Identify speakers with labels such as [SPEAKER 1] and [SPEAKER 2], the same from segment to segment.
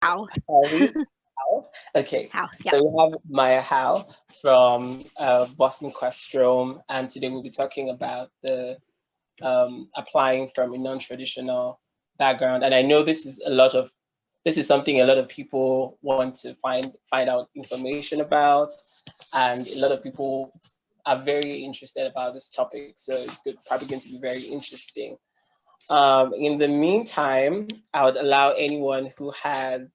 [SPEAKER 1] Howe.
[SPEAKER 2] Howe. Okay.
[SPEAKER 1] Howe, yeah.
[SPEAKER 2] So we have Maya Howe from Boston Questrom, and today we'll be talking about the applying from a non-traditional background. And I know this is something a lot of people want to find out information about, and a lot of people are very interested about this topic. So it's probably going to be very interesting. In the meantime, I would allow anyone who has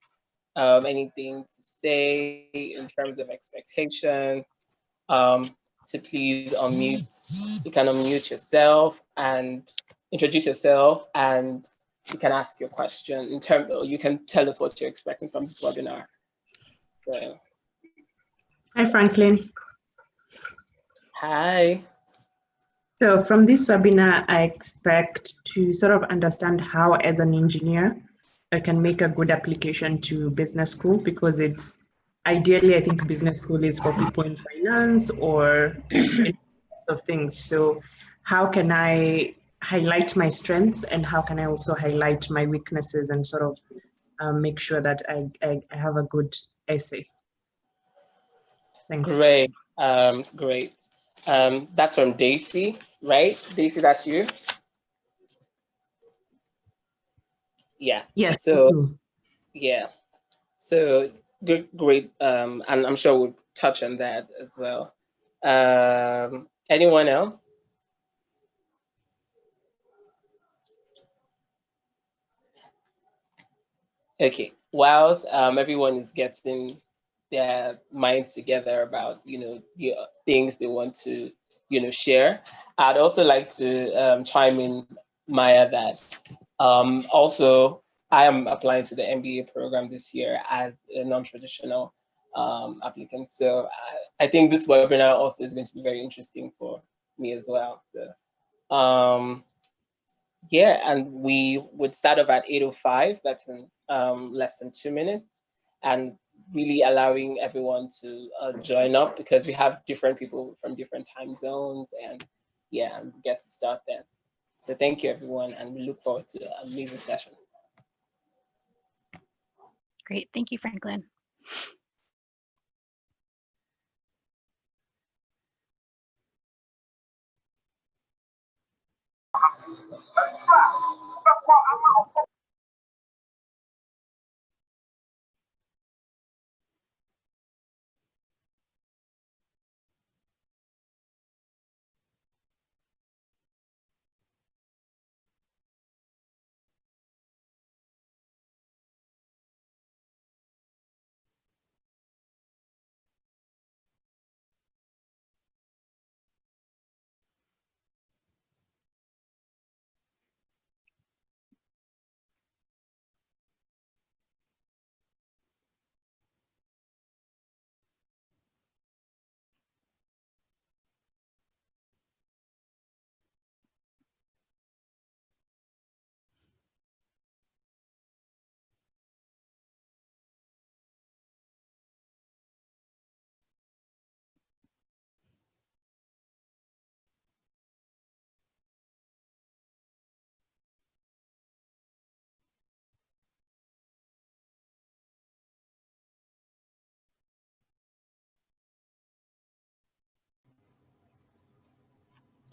[SPEAKER 2] anything to say in terms of expectation to please unmute. You can unmute yourself and introduce yourself, and you can ask your question or you can tell us what you're expecting from this webinar. So.
[SPEAKER 3] Hi, Franklin.
[SPEAKER 2] Hi.
[SPEAKER 3] So from this webinar, I expect to sort of understand how, as an engineer, I can make a good application to business school, because it's ideally, I think business school is for people in finance or in types of things. So how can I highlight my strengths, and how can I also highlight my weaknesses and sort of make sure that I have a good essay? Thanks.
[SPEAKER 2] Great. Great. That's from Daisy, right? Daisy, that's you? Yeah.
[SPEAKER 3] Yes.
[SPEAKER 2] So, yeah. So good, great. And I'm sure we'll touch on that as well. Anyone else? Okay. Whilst everyone is getting their minds together about the things they want to share, I'd also like to chime in, Maya, that also I am applying to the MBA program this year as a non-traditional applicant. So I think this webinar also is going to be very interesting for me as well. So, yeah, and we would start off at 8:05. That's in less than 2 minutes, and really allowing everyone to join up, because we have different people from different time zones, and yeah, and get to start then. So thank you, everyone, and we look forward to an amazing session.
[SPEAKER 1] Great, thank you, Franklin.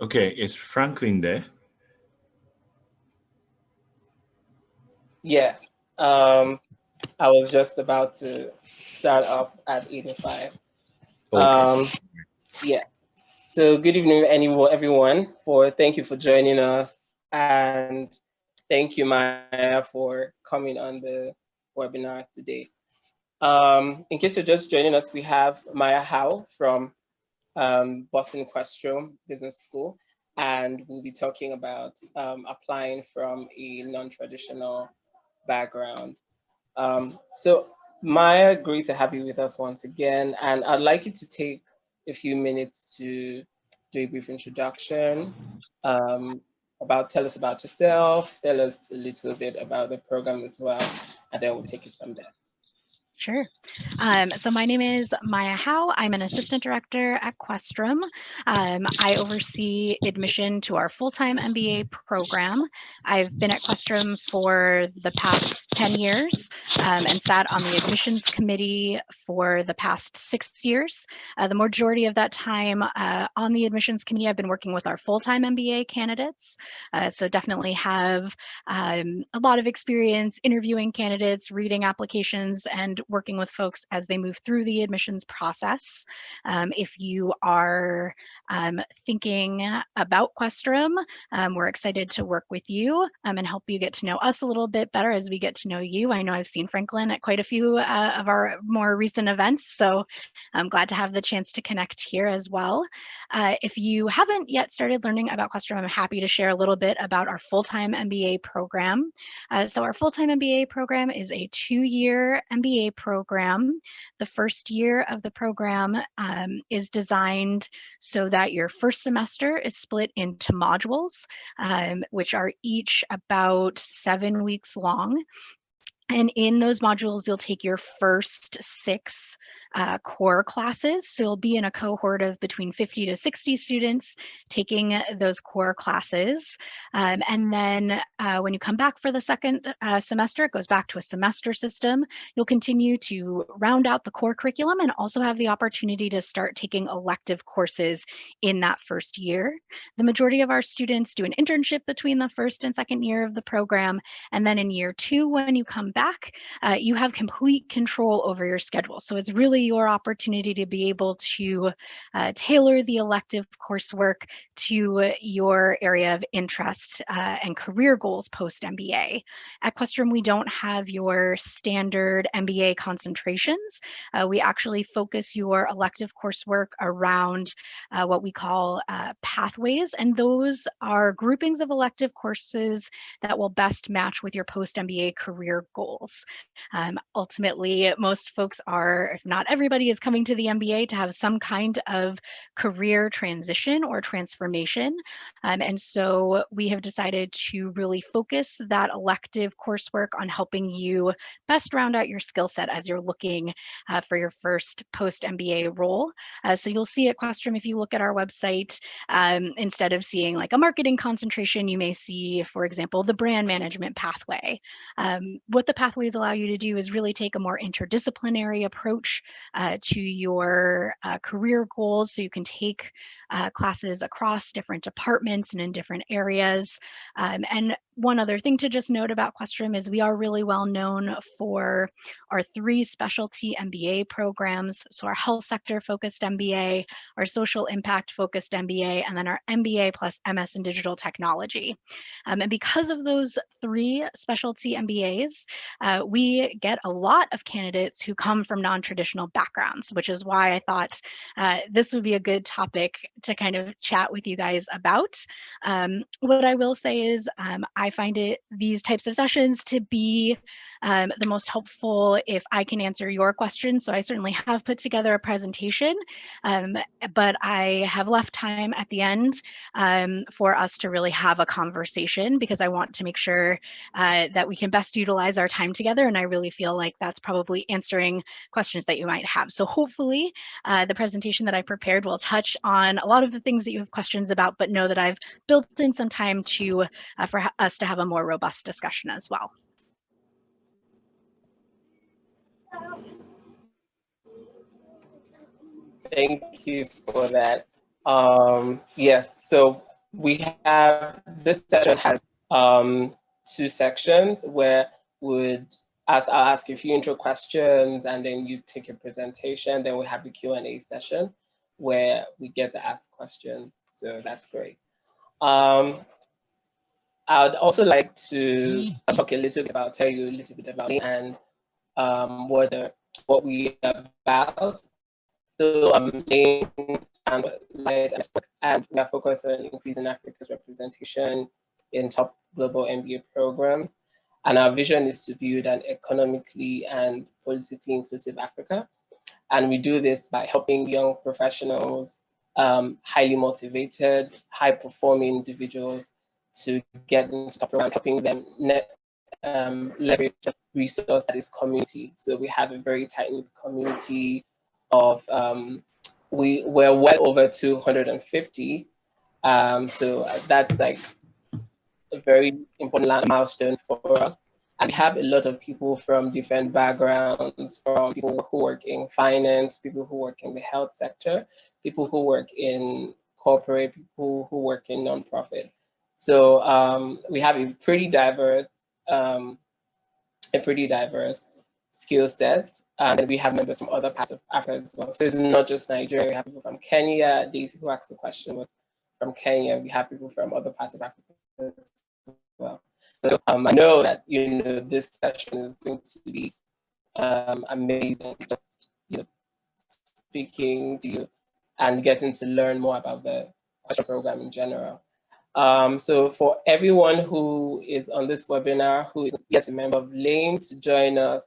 [SPEAKER 4] Okay, is Franklin there?
[SPEAKER 2] Yes, I was just about to start off at 8:05.
[SPEAKER 4] Okay.
[SPEAKER 2] Yeah. So good evening, everyone. Thank you for joining us, and thank you, Maya, for coming on the webinar today. In case you're just joining us, we have Maya Howe from Boston Questrom Business School, and we'll be talking about applying from a non-traditional background. So Maya, great to have you with us once again, and I'd like you to take a few minutes to do a brief introduction, tell us about yourself, tell us a little bit about the program as well, and then we'll take it from there.
[SPEAKER 1] Sure. So my name is Maya Howe. I'm an assistant director at Questrom. I oversee admission to our full-time MBA program. I've been at Questrom for the past 10 years and sat on the admissions committee for the past 6 years. The majority of that time on the admissions committee, I've been working with our full-time MBA candidates. So definitely have a lot of experience interviewing candidates, reading applications, and working with folks as they move through the admissions process. If you are thinking about Questrom, we're excited to work with you and help you get to know us a little bit better as we get to know you. I know I've seen Franklin at quite a few of our more recent events, so I'm glad to have the chance to connect here as well. If you haven't yet started learning about Questrom, I'm happy to share a little bit about our full-time MBA program. So our full-time MBA program is a 2-year MBA program. The first year of the program is designed so that your first semester is split into modules, which are each about 7 weeks long. And in those modules, you'll take your first 6 core classes. So you'll be in a cohort of between 50 to 60 students taking those core classes. And then when you come back for the second semester, it goes back to a semester system. You'll continue to round out the core curriculum and also have the opportunity to start taking elective courses in that first year. The majority of our students do an internship between the first and second year of the program. And then in year 2, when you come back, you have complete control over your schedule. So it's really your opportunity to be able to tailor the elective coursework to your area of interest and career goals post-MBA. At Questrom, we don't have your standard MBA concentrations. We actually focus your elective coursework around what we call pathways, and those are groupings of elective courses that will best match with your post-MBA career goals. Ultimately, most folks are, if not everybody, is coming to the MBA to have some kind of career transition or transformation. And so we have decided to really focus that elective coursework on helping you best round out your skill set as you're looking for your first post-MBA role. So you'll see at Questrom, if you look at our website, instead of seeing like a marketing concentration, you may see, for example, the brand management pathway. What the pathways allow you to do is really take a more interdisciplinary approach to your career goals. So you can take classes across different departments and in different areas. And one other thing to just note about Questrom is we are really well known for our 3 specialty MBA programs. So our health sector focused MBA, our social impact focused MBA, and then our MBA plus MS in digital technology. And because of those 3 specialty MBAs, we get a lot of candidates who come from non-traditional backgrounds, which is why I thought this would be a good topic to kind of chat with you guys about. What I will say is I find these types of sessions to be the most helpful if I can answer your questions. So I certainly have put together a presentation, but I have left time at the end for us to really have a conversation, because I want to make sure that we can best utilize our time together. And I really feel like that's probably answering questions that you might have. So hopefully the presentation that I prepared will touch on a lot of the things that you have questions about, but know that I've built in some time to for us to have a more robust discussion as well.
[SPEAKER 2] Thank you for that. Yes, so we have, this session has 2 sections where I'll ask you a few intro questions and then you take your presentation. Then we have the Q&A session where we get to ask questions. So that's great. I'd also like to talk a little bit about, tell you a little bit about me and what we are about. So and we are focused on increasing Africa's representation in top global MBA programs. And our vision is to build an economically and politically inclusive Africa. And we do this by helping young professionals, highly motivated, high-performing individuals to get into top programs, helping them leverage resource that is community. So we have a very tight-knit community of, we're well over 250. So that's like a very important milestone for us. And we have a lot of people from different backgrounds, from people who work in finance, people who work in the health sector, people who work in corporate, people who work in nonprofit. So we have a pretty diverse skill set. And we have members from other parts of Africa as well. So it's not just Nigeria. We have people from Kenya. Daisy, who asked the question, was from Kenya. We have people from other parts of Africa as well. So I know that this session is going to be amazing. Just speaking to you and getting to learn more about the Questrom program in general. So for everyone who is on this webinar who is yet a member of LAME to join us,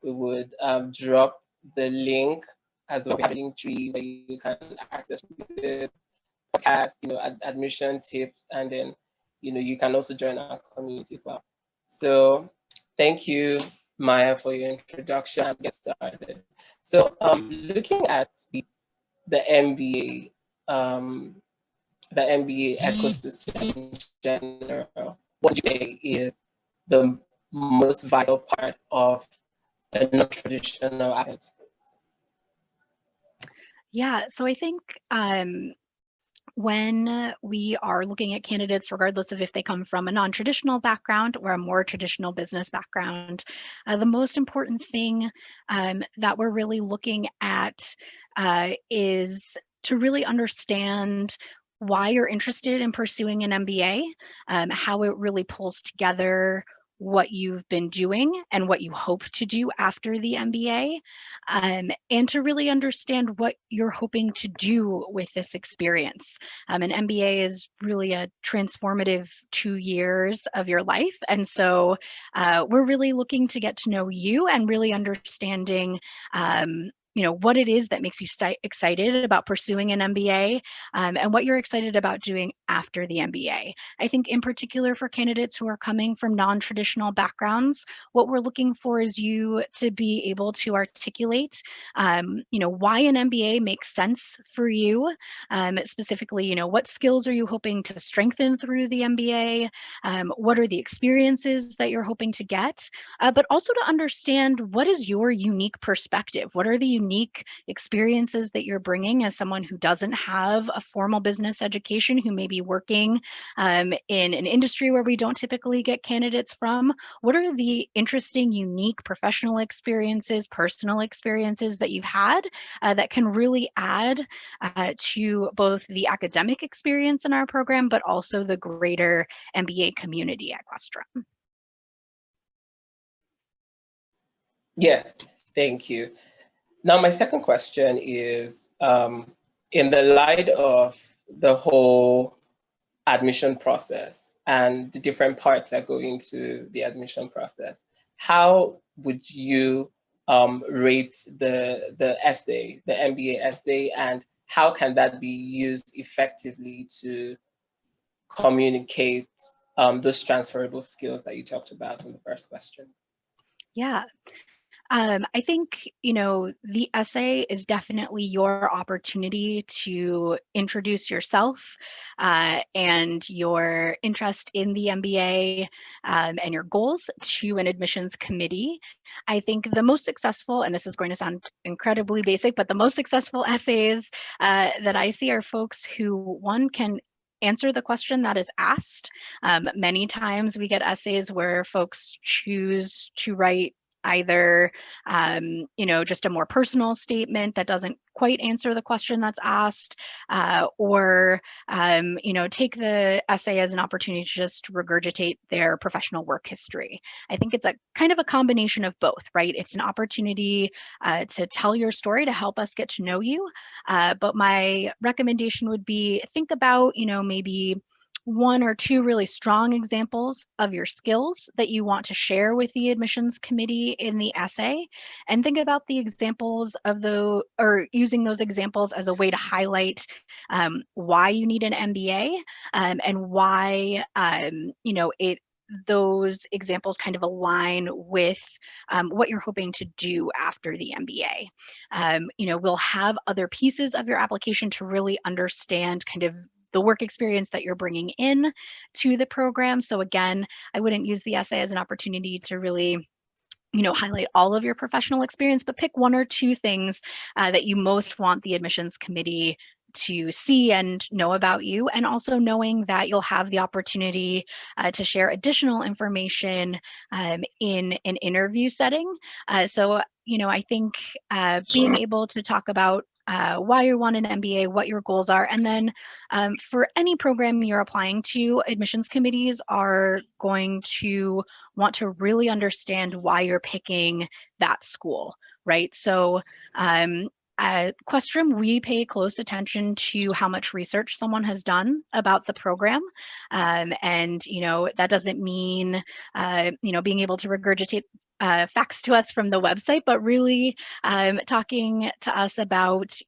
[SPEAKER 2] we would drop the link as well. We have a link tree where you can access this podcast, admission tips, and then you can also join our community as well. So thank you, Maya, for your introduction and get started. So looking at the MBA, the MBA ecosystem in general, what do you say is the most vital part of a non-traditional applicant?
[SPEAKER 1] Yeah, so I think when we are looking at candidates, regardless of if they come from a non-traditional background or a more traditional business background, the most important thing that we're really looking at is to really understand why you're interested in pursuing an MBA, how it really pulls together what you've been doing and what you hope to do after the MBA, and to really understand what you're hoping to do with this experience. An MBA is really a transformative 2 years of your life. And so we're really looking to get to know you and really understanding what it is that makes you excited about pursuing an MBA, and what you're excited about doing after the MBA. I think in particular for candidates who are coming from non-traditional backgrounds, what we're looking for is you to be able to articulate, why an MBA makes sense for you. Specifically, what skills are you hoping to strengthen through the MBA? What are the experiences that you're hoping to get? But also to understand what is your unique perspective? What are the unique experiences that you're bringing as someone who doesn't have a formal business education, who may be working in an industry where we don't typically get candidates from? What are the interesting, unique professional experiences, personal experiences that you've had that can really add to both the academic experience in our program, but also the greater MBA community at Questrom?
[SPEAKER 2] Yeah, thank you. Now, my second question is, in the light of the whole admission process and the different parts that go into the admission process, how would you rate the essay, the MBA essay, and how can that be used effectively to communicate those transferable skills that you talked about in the first question?
[SPEAKER 1] Yeah. I think, the essay is definitely your opportunity to introduce yourself and your interest in the MBA and your goals to an admissions committee. I think the most successful, and this is going to sound incredibly basic, but the most successful essays that I see are folks who, one, can answer the question that is asked. Many times we get essays where folks choose to write either, just a more personal statement that doesn't quite answer the question that's asked, or, take the essay as an opportunity to just regurgitate their professional work history. I think it's a kind of a combination of both, right? It's an opportunity to tell your story, to help us get to know you. But my recommendation would be think about, maybe 1 or 2 really strong examples of your skills that you want to share with the admissions committee in the essay, and think about the examples of or using those examples as a way to highlight why you need an MBA, and why it those examples kind of align with what you're hoping to do after the MBA. We'll have other pieces of your application to really understand kind of the work experience that you're bringing in to the program. So again, I wouldn't use the essay as an opportunity to really highlight all of your professional experience, but pick one or two things that you most want the admissions committee to see and know about you, and also knowing that you'll have the opportunity to share additional information in an interview setting. So I think being able to talk about why you want an MBA, what your goals are, and then for any program you're applying to, admissions committees are going to want to really understand why you're picking that school, right? So at Questrom, we pay close attention to how much research someone has done about the program. And, that doesn't mean, being able to regurgitate facts to us from the website, but really talking to us about,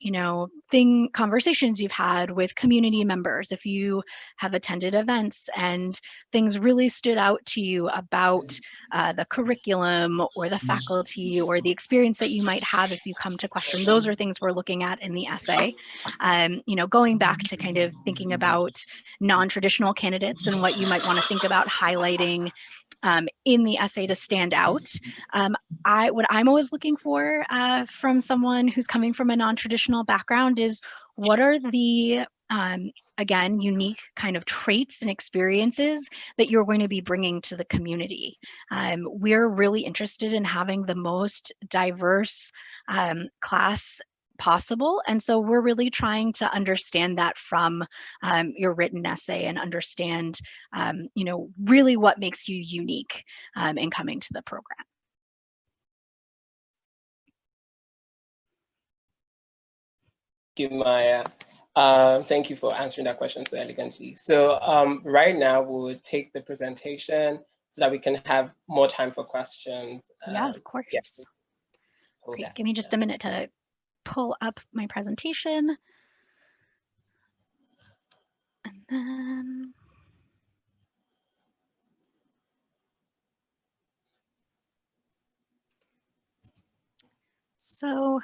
[SPEAKER 1] conversations you've had with community members, if you have attended events and things really stood out to you about the curriculum or the faculty or the experience that you might have if you come to Questrom. Those are things we're looking at in the essay. Going back to kind of thinking about non-traditional candidates and what you might want to think about highlighting in the essay to stand out. What I'm always looking for from someone who's coming from a non-traditional background is, what are the, again, unique kind of traits and experiences that you're going to be bringing to the community. We're really interested in having the most diverse class possible. And so we're really trying to understand that from your written essay and understand, really what makes you unique in coming to the program.
[SPEAKER 2] Thank you, Maya. Thank you for answering that question so elegantly. So right now we'll take the presentation so that we can have more time for questions.
[SPEAKER 1] Yeah, of course. Yes. Great. Give me just a minute to pull up my presentation. And then so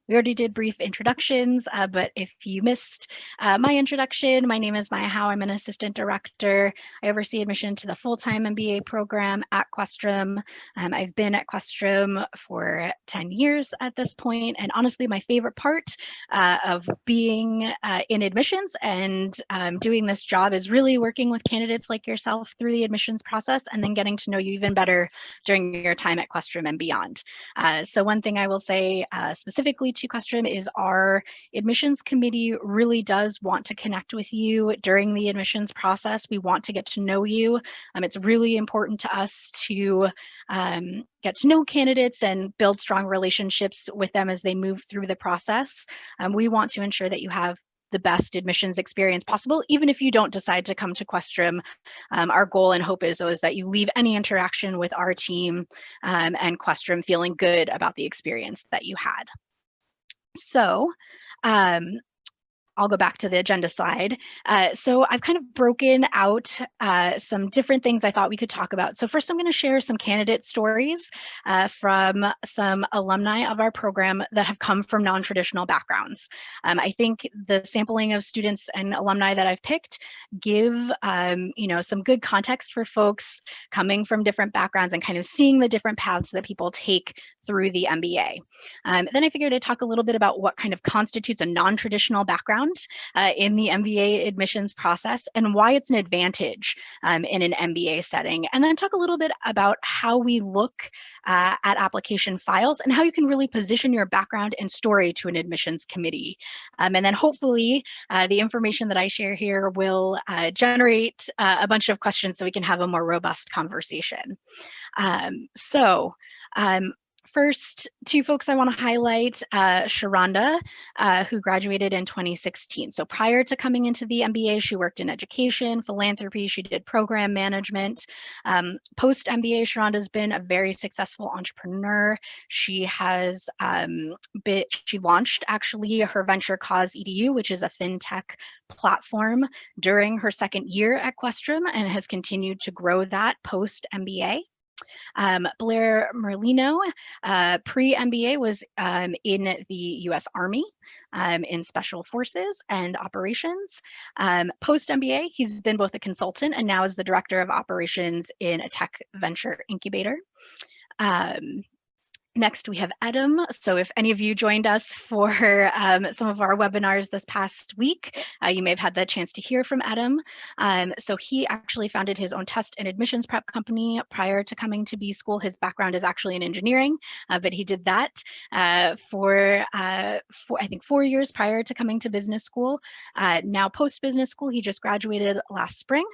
[SPEAKER 1] we already did brief introductions, but if you missed my introduction, my name is Maya Howe. I'm an assistant director. I oversee admission to the full-time MBA program at Questrom. I've been at Questrom for 10 years at this point, and honestly, my favorite part of being in admissions and doing this job is really working with candidates like yourself through the admissions process and then getting to know you even better during your time at Questrom and beyond. So one thing I will say specifically to Questrom is our admissions committee really does want to connect with you during the admissions process. We want to get to know you. It's really important to us to get to know candidates and build strong relationships with them as they move through the process. We want to ensure that you have the best admissions experience possible, even if you don't decide to come to Questrom. Our goal and hope is always that you leave any interaction with our team and Questrom feeling good about the experience that you had. So I'll go back to the agenda slide. So I've kind of broken out some different things I thought we could talk about. So first I'm going to share some candidate stories from some alumni of our program that have come from non-traditional backgrounds. I think the sampling of students and alumni that I've picked give some good context for folks coming from different backgrounds and kind of seeing the different paths that people take through the MBA. Then I figured I'd talk a little bit about what kind of constitutes a non-traditional background in the MBA admissions process and why it's an advantage in an MBA setting. And then talk a little bit about how we look at application files and how you can really position your background and story to an admissions committee. And then hopefully the information that I share here will generate a bunch of questions so we can have a more robust conversation. first two folks I want to highlight, Sharonda, who graduated in 2016. So prior to coming into the MBA, she worked in education, philanthropy, she did program management. Post MBA, Sharonda's been a very successful entrepreneur. She has she launched actually her Venture Cause EDU, which is a fintech platform during her second year at Questrom, and has continued to grow that post MBA. Blair Merlino, pre-MBA, was in the US Army in Special Forces and Operations. Post-MBA, he's been both a consultant and now is the Director of Operations in a tech venture incubator. Next, we have Adam. So if any of you joined us for some of our webinars this past week, you may have had the chance to hear from Adam. So he actually founded his own test and admissions prep company prior to coming to B School. His background is actually in engineering, but he did that for I think 4 years prior to coming to business school. Now post-business school, he just graduated last spring.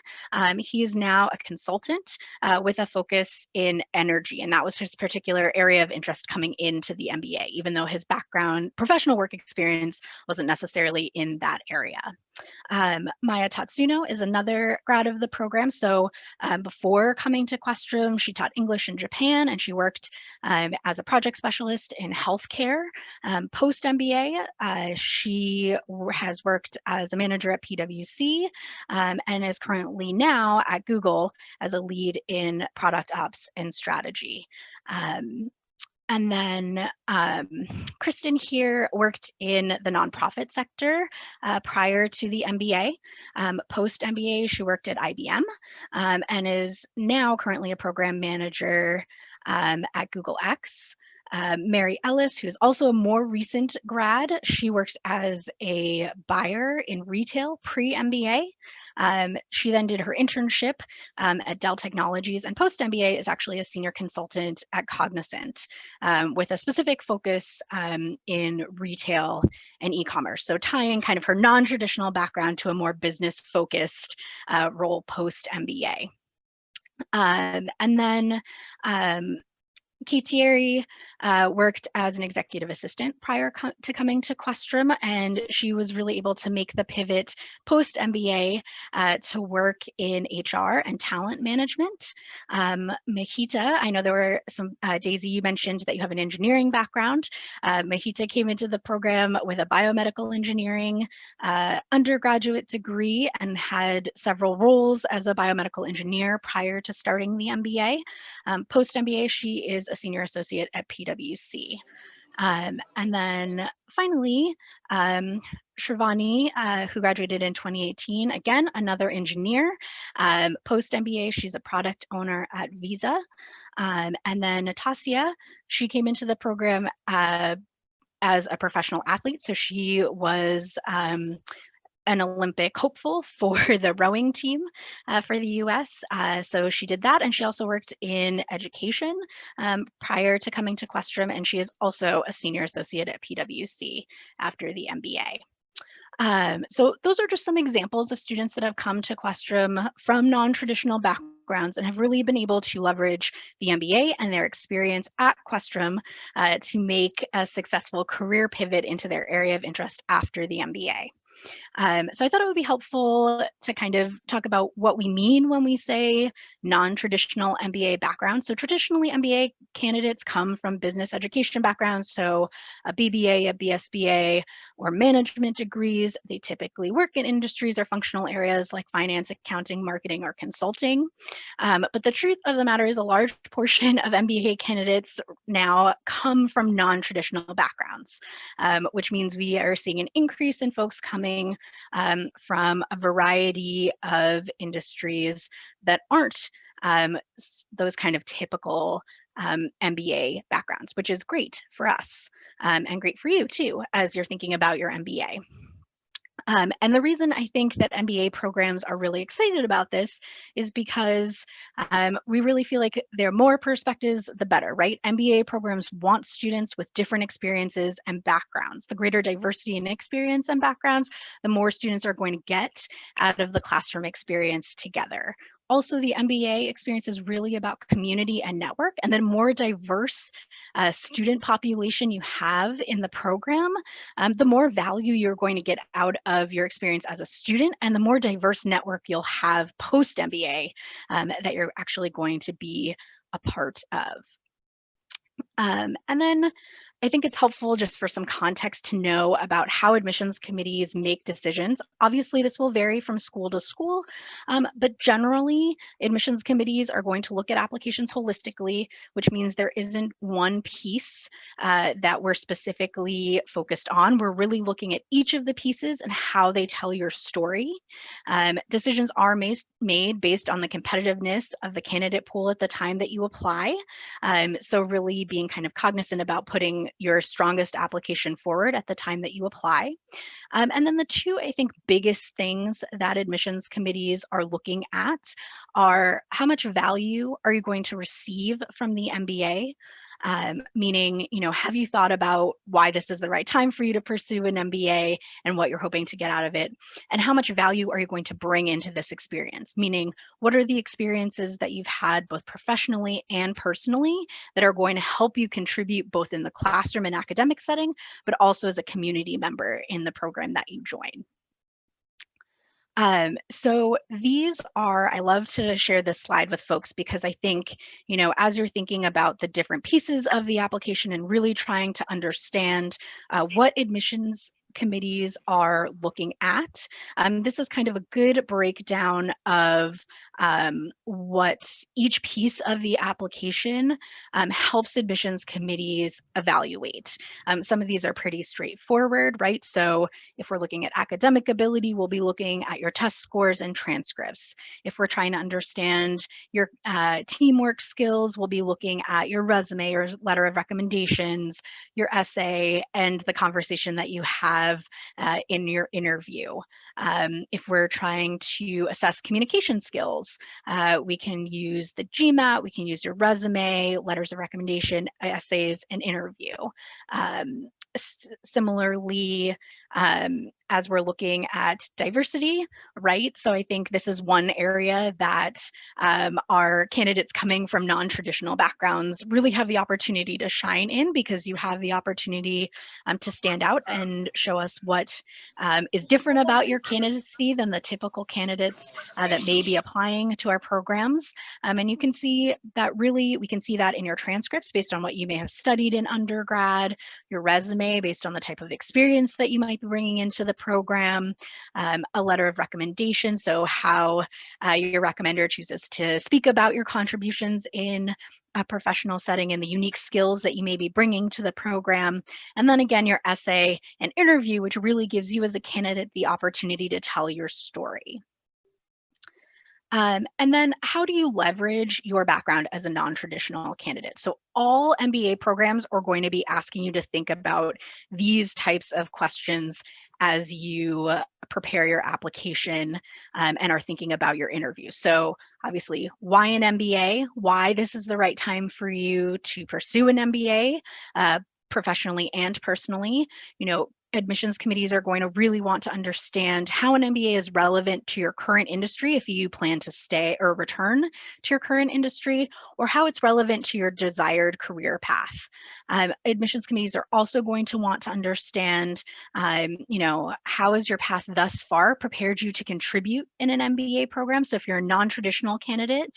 [SPEAKER 1] He is now a consultant with a focus in energy, and that was his particular area of interest coming into the MBA, even though his background, professional work experience wasn't necessarily in that area. Maya Tatsuno is another grad of the program. So before coming to Questrom, she taught English in Japan, and she worked as a project specialist in healthcare. Post MBA, she has worked as a manager at PwC and is currently now at Google as a lead in product ops and strategy. And then Kristen here worked in the nonprofit sector prior to the MBA. Post MBA, she worked at IBM and is now currently a program manager at Google X. Mary Ellis, who is also a more recent grad, she worked as a buyer in retail pre-MBA. She then did her internship at Dell Technologies, and post-MBA is actually a senior consultant at Cognizant with a specific focus in retail and e-commerce. So tying kind of her non-traditional background to a more business-focused role post-MBA. And then Kate Thierry worked as an executive assistant prior to coming to Questrom, and she was really able to make the pivot post-MBA to work in HR and talent management. Mahita, I know there were some, Daisy, you mentioned that you have an engineering background. Mahita came into the program with a biomedical engineering undergraduate degree and had several roles as a biomedical engineer prior to starting the MBA. Post-MBA, she is a senior associate at PwC. And then finally, Shravani, who graduated in 2018, again, another engineer. Post-MBA, she's a product owner at Visa. And then Natasha, she came into the program as a professional athlete. So she was an Olympic hopeful for the rowing team for the US. So she did that, and she also worked in education prior to coming to Questrom, and she is also a senior associate at PwC after the MBA. So those are just some examples of students that have come to Questrom from non-traditional backgrounds and have really been able to leverage the MBA and their experience at Questrom to make a successful career pivot into their area of interest after the MBA. So I thought it would be helpful to kind of talk about what we mean when we say non-traditional MBA background. So traditionally, MBA candidates come from business education backgrounds, so a BBA, a BSBA, or management degrees. They typically work in industries or functional areas like finance, accounting, marketing, or consulting. But the truth of the matter is a large portion of MBA candidates now come from non-traditional backgrounds, which means we are seeing an increase in folks coming from a variety of industries that aren't those kind of typical MBA backgrounds, which is great for us and great for you too, as you're thinking about your MBA. And the reason I think that MBA programs are really excited about this is because we really feel like there are more perspectives, the better, right? MBA programs want students with different experiences and backgrounds. The greater diversity in experience and backgrounds, the more students are going to get out of the classroom experience together. Also, the MBA experience is really about community and network, and the more diverse student population you have in the program, the more value you're going to get out of your experience as a student, and the more diverse network you'll have post-MBA that you're actually going to be a part of. And then I think it's helpful just for some context to know about how admissions committees make decisions. Obviously, this will vary from school to school, but generally, admissions committees are going to look at applications holistically, which means there isn't one piece that we're specifically focused on. We're really looking at each of the pieces and how they tell your story. Decisions are made based on the competitiveness of the candidate pool at the time that you apply. So really being kind of cognizant about putting your strongest application forward at the time that you apply. And then the two, I think, biggest things that admissions committees are looking at are how much value are you going to receive from the MBA? Meaning, have you thought about why this is the right time for you to pursue an MBA and what you're hoping to get out of it? And how much value are you going to bring into this experience? Meaning, what are the experiences that you've had both professionally and personally that are going to help you contribute both in the classroom and academic setting, but also as a community member in the program that you join? So these are, I love to share this slide with folks because I think, as you're thinking about the different pieces of the application and really trying to understand what admissions committees are looking at, this is kind of a good breakdown of what each piece of the application helps admissions committees evaluate. Some of these are pretty straightforward, right? So if we're looking at academic ability, we'll be looking at your test scores and transcripts. If we're trying to understand your teamwork skills, we'll be looking at your resume or letter of recommendations, your essay, and the conversation that you have in your interview. If we're trying to assess communication skills, we can use the GMAT, we can use your resume, letters of recommendation, essays, and interview. Similarly, as we're looking at diversity, right? So I think this is one area that our candidates coming from non-traditional backgrounds really have the opportunity to shine in, because you have the opportunity to stand out and show us what is different about your candidacy than the typical candidates that may be applying to our programs. And you can see that we can see that in your transcripts based on what you may have studied in undergrad, your resume based on the type of experience that you might be bringing into the program, a letter of recommendation, so how your recommender chooses to speak about your contributions in a professional setting and the unique skills that you may be bringing to the program. And then again, your essay and interview, which really gives you as a candidate the opportunity to tell your story. And then how do you leverage your background as a non-traditional candidate? So all MBA programs are going to be asking you to think about these types of questions as you prepare your application and are thinking about your interview. So obviously, why an MBA? Why this is the right time for you to pursue an MBA professionally and personally? Admissions committees are going to really want to understand how an MBA is relevant to your current industry if you plan to stay or return to your current industry, or how it's relevant to your desired career path. Admissions committees are also going to want to understand, how has your path thus far prepared you to contribute in an MBA program? So if you're a non-traditional candidate,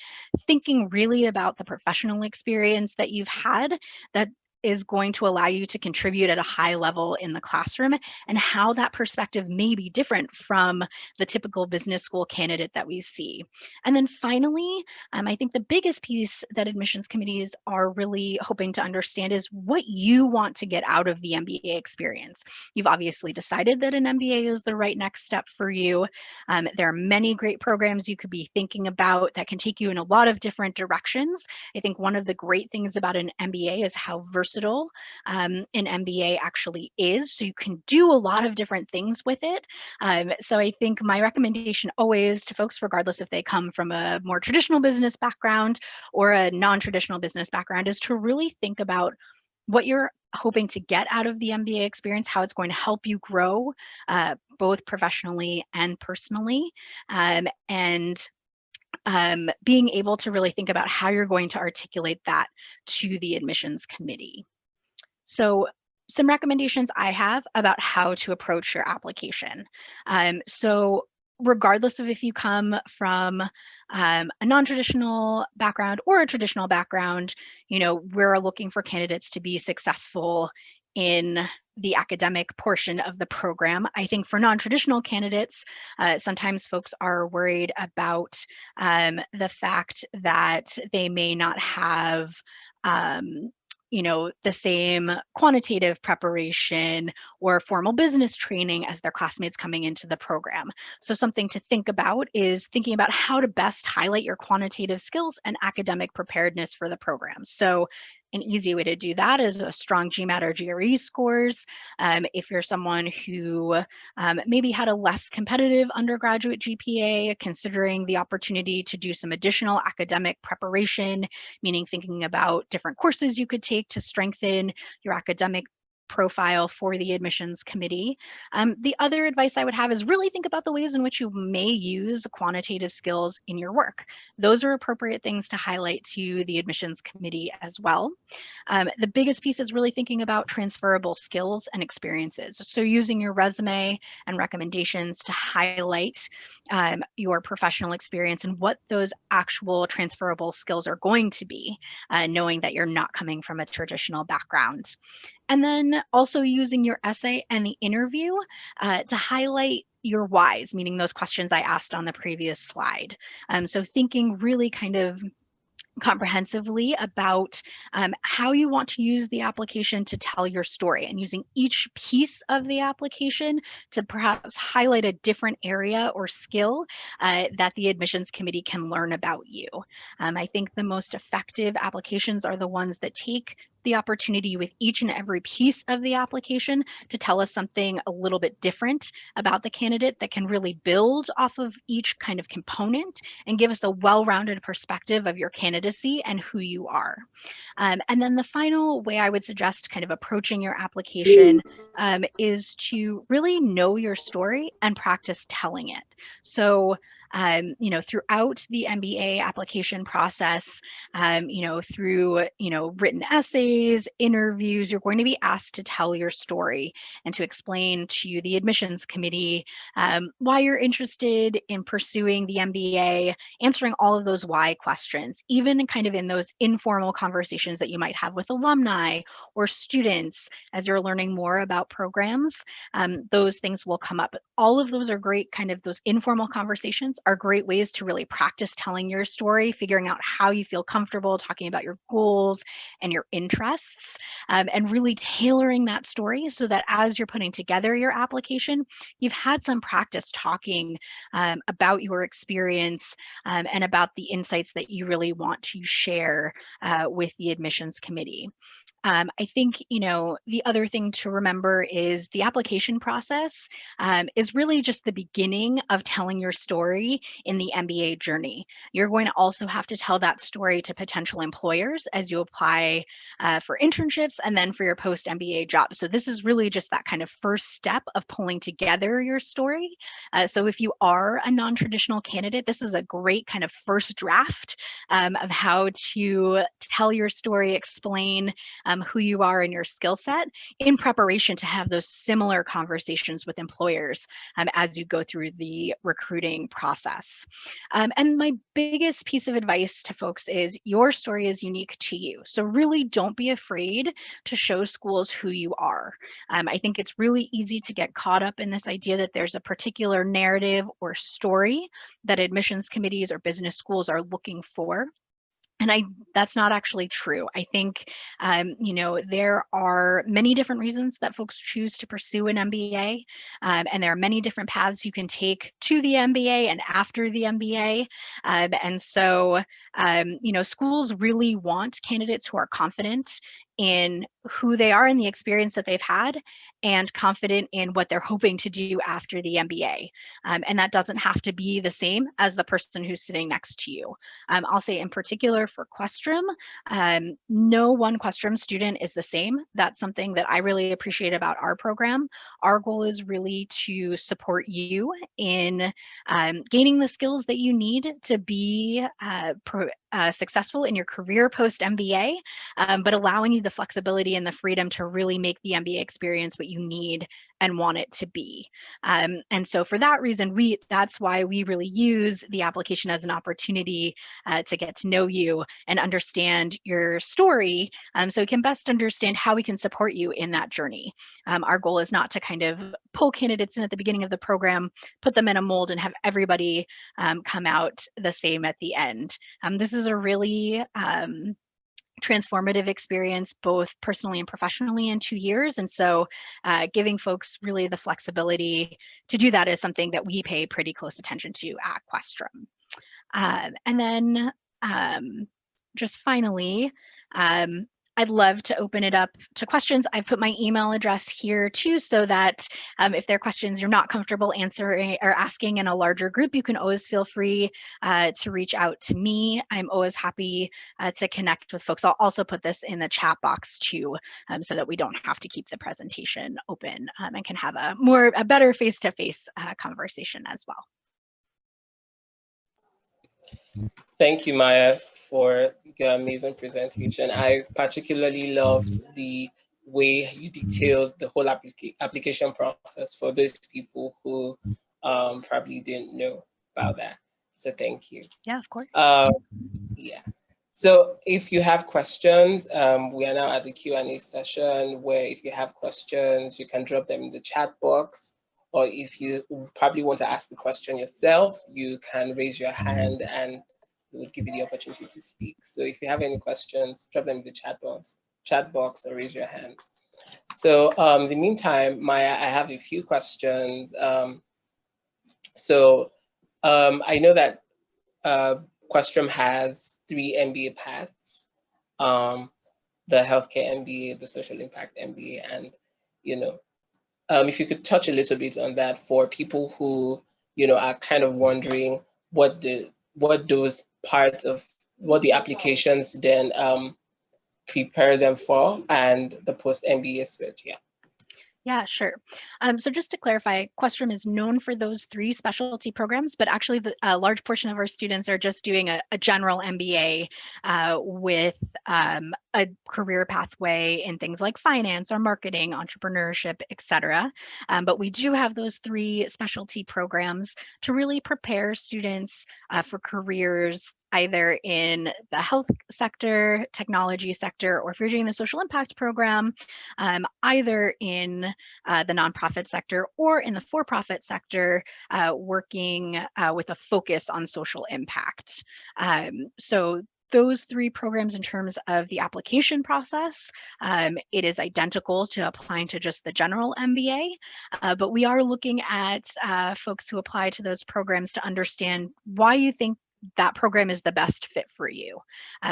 [SPEAKER 1] thinking really about the professional experience that you've had that is going to allow you to contribute at a high level in the classroom, and how that perspective may be different from the typical business school candidate that we see. And then finally, I think the biggest piece that admissions committees are really hoping to understand is what you want to get out of the MBA experience. You've obviously decided that an MBA is the right next step for you. There are many great programs you could be thinking about that can take you in a lot of different directions. I think one of the great things about an MBA is how versatile an MBA actually is. So you can do a lot of different things with it. So I think my recommendation always to folks, regardless if they come from a more traditional business background or a non-traditional business background, is to really think about what you're hoping to get out of the MBA experience, how it's going to help you grow both professionally and personally. And being able to really think about how you're going to articulate that to the admissions committee. So some recommendations I have about how to approach your application. So regardless of if you come from a non-traditional background or a traditional background, we're looking for candidates to be successful in the academic portion of the program. I think for non-traditional candidates, sometimes folks are worried about the fact that they may not have the same quantitative preparation or formal business training as their classmates coming into the program. So something to think about is thinking about how to best highlight your quantitative skills and academic preparedness for the program. So an easy way to do that is a strong GMAT or GRE scores. If you're someone who maybe had a less competitive undergraduate GPA, considering the opportunity to do some additional academic preparation, meaning thinking about different courses you could take to strengthen your academic profile for the admissions committee. The other advice I would have is really think about the ways in which you may use quantitative skills in your work. Those are appropriate things to highlight to the admissions committee as well. The biggest piece is really thinking about transferable skills and experiences. So using your resume and recommendations to highlight your professional experience and what those actual transferable skills are going to be, knowing that you're not coming from a traditional background. And then also using your essay and the interview to highlight your whys, meaning those questions I asked on the previous slide. So thinking really kind of comprehensively about how you want to use the application to tell your story, and using each piece of the application to perhaps highlight a different area or skill that the admissions committee can learn about you. I think the most effective applications are the ones that take the opportunity with each and every piece of the application to tell us something a little bit different about the candidate that can really build off of each kind of component and give us a well-rounded perspective of your candidacy and who you are. And then the final way I would suggest kind of approaching your application is to really know your story and practice telling it. So throughout the MBA application process, through, written essays, interviews, you're going to be asked to tell your story and to explain to the admissions committee why you're interested in pursuing the MBA, answering all of those why questions, even kind of in those informal conversations that you might have with alumni or students as you're learning more about programs. Those things will come up. But all of those are great, kind of those informal conversations are great ways to really practice telling your story, figuring out how you feel comfortable talking about your goals and your interests, and really tailoring that story so that as you're putting together your application, you've had some practice talking about your experience and about the insights that you really want to share with the admissions committee. I think, the other thing to remember is the application process is really just the beginning of telling your story in the MBA journey. You're going to also have to tell that story to potential employers as you apply for internships and then for your post-MBA job. So this is really just that kind of first step of pulling together your story. So if you are a non-traditional candidate, this is a great kind of first draft of how to tell your story, explain who you are and your skill set in preparation to have those similar conversations with employers as you go through the recruiting process. And my biggest piece of advice to folks is your story is unique to you. So really don't be afraid to show schools who you are. I think it's really easy to get caught up in this idea that there's a particular narrative or story that admissions committees or business schools are looking for. And that's not actually true. I think, there are many different reasons that folks choose to pursue an MBA, and there are many different paths you can take to the MBA and after the MBA. And so, schools really want candidates who are confident in who they are and the experience that they've had, and confident in what they're hoping to do after the MBA. And that doesn't have to be the same as the person who's sitting next to you. I'll say in particular for Questrom, no one Questrom student is the same. That's something that I really appreciate about our program. Our goal is really to support you in gaining the skills that you need to be successful in your career post MBA, but allowing you the flexibility and the freedom to really make the MBA experience what you need and want it to be. And so for that reason, that's why we really use the application as an opportunity to get to know you and understand your story, so we can best understand how we can support you in that journey. Our goal is not to kind of pull candidates in at the beginning of the program, put them in a mold, and have everybody come out the same at the end. This is a really transformative experience, both personally and professionally, in 2 years. And so giving folks really the flexibility to do that is something that we pay pretty close attention to at Questrom. And then just finally, I'd love to open it up to questions. I've put my email address here too, so that if there are questions you're not comfortable answering or asking in a larger group, you can always feel free to reach out to me. I'm always happy to connect with folks. I'll also put this in the chat box too, so that we don't have to keep the presentation open and can have a better face-to-face conversation as well.
[SPEAKER 2] Thank you, Maya, for your amazing presentation. I particularly loved the way you detailed the whole application process for those people who probably didn't know about that. So thank you.
[SPEAKER 1] Yeah, of course.
[SPEAKER 2] Yeah. So if you have questions, we are now at the Q&A session, where if you have questions, you can drop them in the chat box. Or if you probably want to ask the question yourself, you can raise your hand and we will give you the opportunity to speak. So if you have any questions, drop them in the chat box or raise your hand. So in the meantime, Maya, I have a few questions. I know that Questrom has 3 MBA paths, the healthcare MBA, the social impact MBA, and, if you could touch a little bit on that for people who, are kind of wondering what those parts of what the applications then prepare them for, and the post-MBA switch. Yeah.
[SPEAKER 1] Yeah, sure. So just to clarify, Questrom is known for those 3 specialty programs, but actually a large portion of our students are just doing a general MBA with a career pathway in things like finance or marketing, entrepreneurship, etc. But we do have those 3 specialty programs to really prepare students for careers either in the health sector, technology sector, or if you're doing the social impact program, either in the nonprofit sector or in the for-profit sector, working with a focus on social impact. So those 3 programs, in terms of the application process, it is identical to applying to just the general MBA, but we are looking at folks who apply to those programs to understand why you think that program is the best fit for you.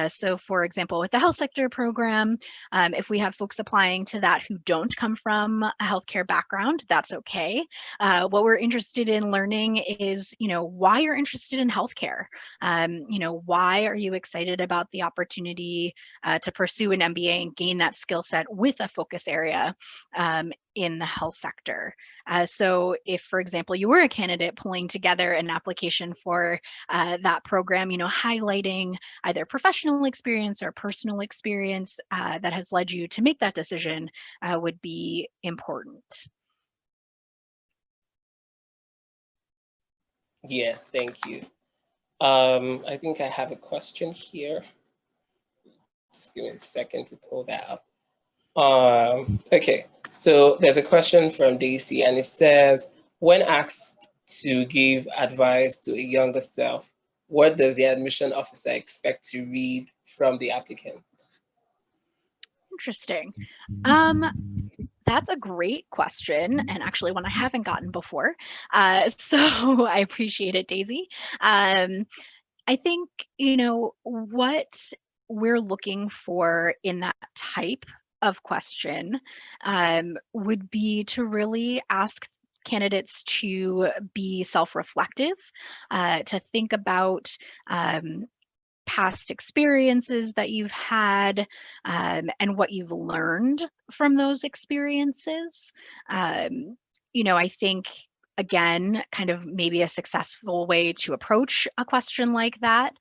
[SPEAKER 1] So for example, with the health sector program, if we have folks applying to that who don't come from a healthcare background, that's okay. What we're interested in learning is, why you're interested in healthcare. Why are you excited about the opportunity to pursue an MBA and gain that skill set with a focus area in the health sector. So if, for example, you were a candidate pulling together an application for that program, highlighting either professional experience or personal experience that has led you to make that decision would be important.
[SPEAKER 2] Yeah, thank you. I think I have a question here. Just give me a second to pull that up. Okay, so there's a question from Daisy, and it says, when asked to give advice to a younger self, what does the admission officer expect to read from the applicant?
[SPEAKER 1] Interesting. That's a great question, and actually one I haven't gotten before. So I appreciate it, Daisy. I think, what we're looking for in that type of question would be to really ask candidates to be self-reflective, to think about past experiences that you've had and what you've learned from those experiences. I think, again, kind of maybe a successful way to approach a question like that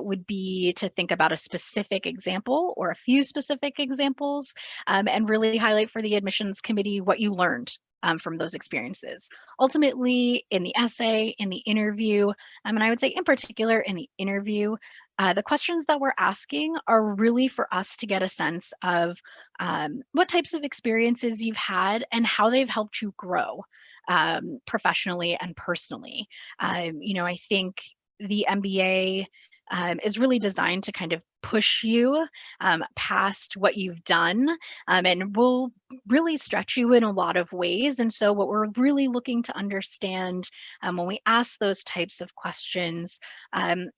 [SPEAKER 1] would be to think about a specific example or a few specific examples and really highlight for the admissions committee what you learned from those experiences. Ultimately, in the essay, in the interview, and I would say in particular in the interview, the questions that we're asking are really for us to get a sense of what types of experiences you've had and how they've helped you grow professionally and personally. I think the MBA is really designed to kind of push you past what you've done and will really stretch you in a lot of ways. And so what we're really looking to understand when we ask those types of questions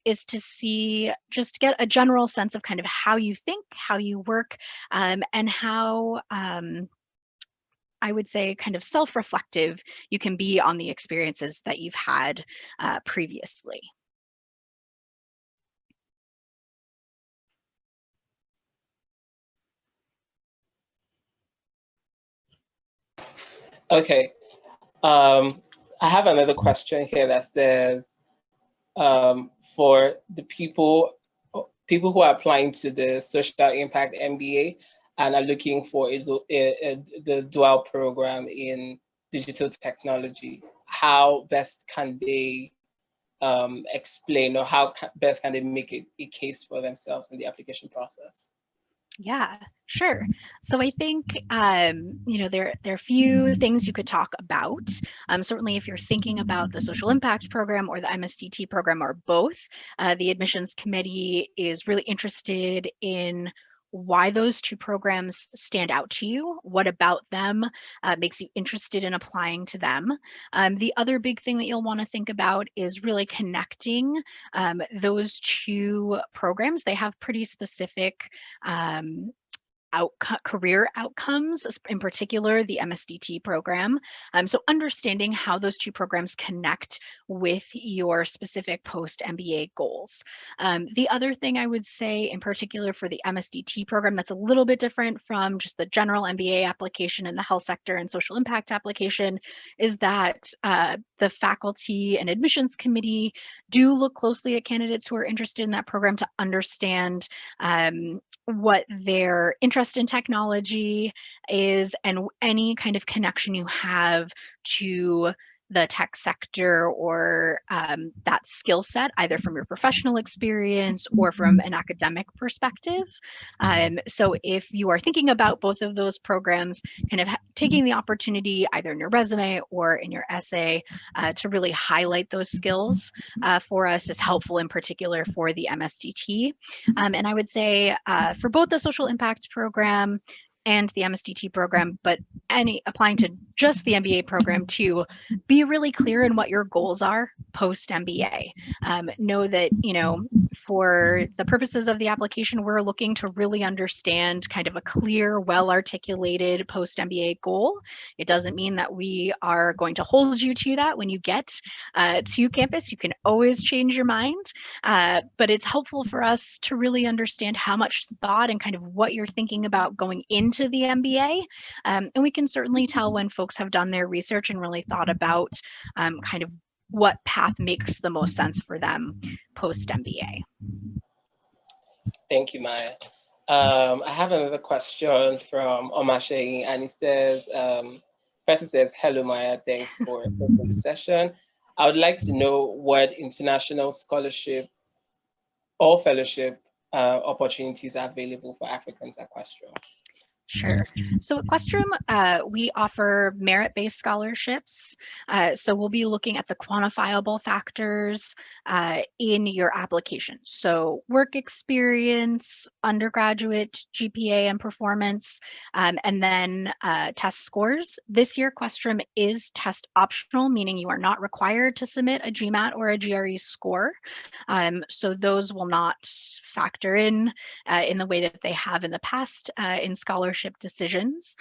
[SPEAKER 1] is to just get a general sense of kind of how you think, how you work, and how I would say kind of self-reflective you can be on the experiences that you've had previously.
[SPEAKER 2] Okay. I have another question here that says, for the people who are applying to the Social Impact MBA and are looking for the dual program in digital technology, how best can they explain, or how best can they make a case for themselves in the application process?
[SPEAKER 1] Yeah, sure. So I think, there are a few things you could talk about. Certainly, if you're thinking about the social impact program or the MSDT program or both, the admissions committee is really interested in why those two programs stand out to you, what about them makes you interested in applying to them. The other big thing that you'll want to think about is really connecting those two programs. They have pretty specific career outcomes, in particular the MSDT program. So understanding how those two programs connect with your specific post-MBA goals. The other thing I would say in particular for the MSDT program that's a little bit different from just the general MBA application in the health sector and social impact application is that the faculty and admissions committee do look closely at candidates who are interested in that program to understand what their interest in technology is and any kind of connection you have to the tech sector or that skill set, either from your professional experience or from an academic perspective. So if you are thinking about both of those programs, kind of taking the opportunity either in your resume or in your essay to really highlight those skills for us is helpful, in particular for the MSDT. And I would say for both the social impact program and the MSDT program, but applying to just the MBA program, to be really clear in what your goals are post MBA. Know that, for the purposes of the application, we're looking to really understand kind of a clear, well-articulated post MBA goal. It doesn't mean that we are going to hold you to that when you get to campus. You can always change your mind, but it's helpful for us to really understand how much thought and kind of what you're thinking about going into the MBA. And we can certainly tell when folks have done their research and really thought about kind of what path makes the most sense for them post MBA.
[SPEAKER 2] Thank you, Maya. I have another question from Omashe, and it says, first it says, hello, Maya, thanks for hosting the session. I would like to know what international scholarship or fellowship opportunities are available for Africans at Questrom.
[SPEAKER 1] Sure. So at Questrom, we offer merit-based scholarships. So we'll be looking at the quantifiable factors in your application. So work experience, undergraduate GPA and performance, and then test scores. This year, Questrom is test optional, meaning you are not required to submit a GMAT or a GRE score. So those will not factor in the way that they have in the past in scholarships scholarship decisions.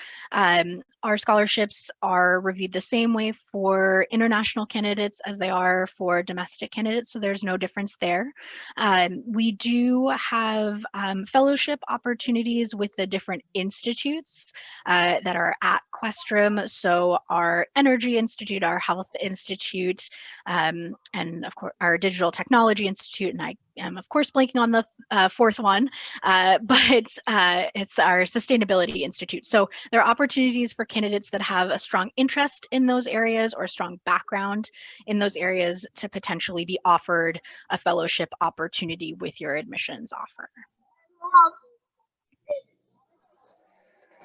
[SPEAKER 1] Our scholarships are reviewed the same way for international candidates as they are for domestic candidates, so there's no difference there. We do have fellowship opportunities with the different institutes that are at Questrom. So our Energy Institute, our Health Institute, and of course our Digital Technology Institute, and I am of course blanking on the fourth one, but it's our Sustainability Institute. So there are opportunities for candidates that have a strong interest in those areas or a strong background in those areas to potentially be offered a fellowship opportunity with your admissions offer.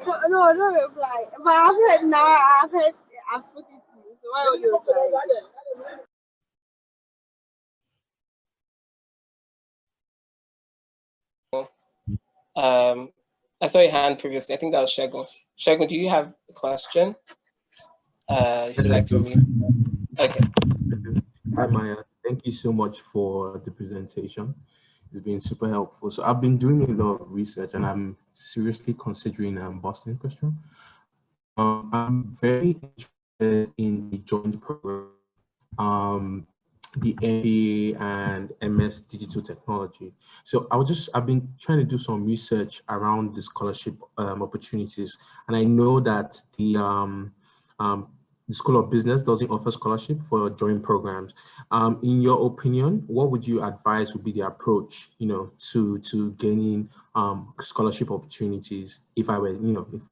[SPEAKER 5] No, I don't reply. But I've heard now, I've spoken to you. So why would you reply?
[SPEAKER 2] I saw your hand previously. I think that was Shegun. Shegun, do you have a question? If you'd like to meet. Okay.
[SPEAKER 6] Hi, Maya. Thank you so much for the presentation. It's been super helpful. So I've been doing a lot of research and I'm seriously considering Boston Questrom. I'm very interested in the joint program, the MBA and MS Digital Technology. So I've been trying to do some research around the scholarship opportunities, and I know that the School of Business doesn't offer scholarship for joint programs. In your opinion, what would you advise would be the approach, to gaining scholarship opportunities if I were, if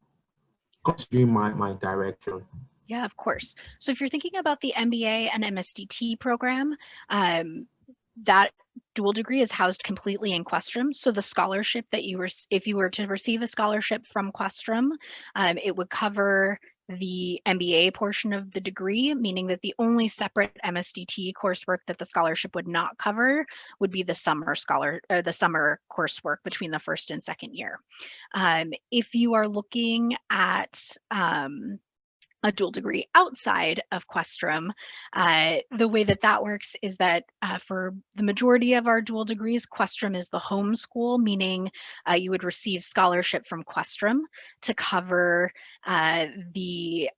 [SPEAKER 6] considering my direction?
[SPEAKER 1] Yeah, of course. So if you're thinking about the MBA and MSDT program, that dual degree is housed completely in Questrom. So the scholarship that if you were to receive a scholarship from Questrom, it would cover the MBA portion of the degree, meaning that the only separate MSDT coursework that the scholarship would not cover would be the summer coursework between the first and second year. If you are looking at a dual degree outside of Questrom, the way that works is that for the majority of our dual degrees, Questrom is the home school, meaning you would receive scholarship from Questrom to cover to